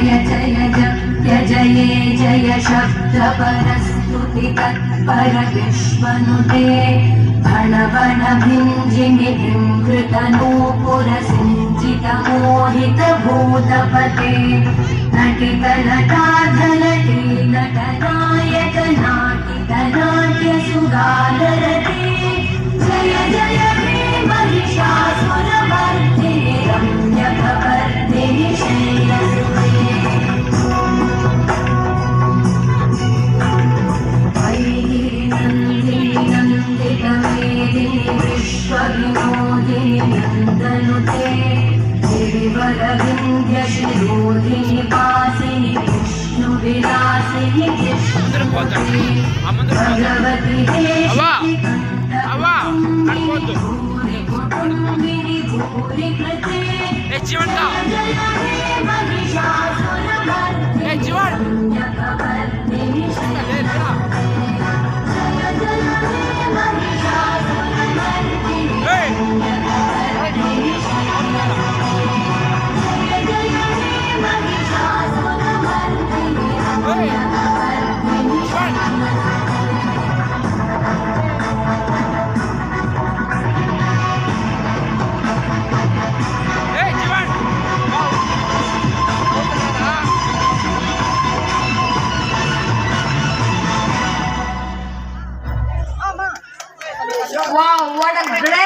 जय जय जय जये जय शब्द परस्तुति तत्पर विश्वनुते भण भण भिञ्जिनि विमृत नूपुर सिञ्चित मोहित भूतपते नटित नटाधनटी नटनायक नाटित नाट्य सुगाधरते जय जय हे महिषासुरमर्दिनि रम्यकपर्दिनि शैलसुते विश्वविनोदिनि नन्दनुते गिरिवरविन्ध्यशिरोधिनि वासिनि विष्णुविलासिनि कृष्णुपते भगवति कुटुम्बिनि भूरि कृते जय हे Mahishasuramardini रम्यकपर्दिनि शैलसुते Wow, what a great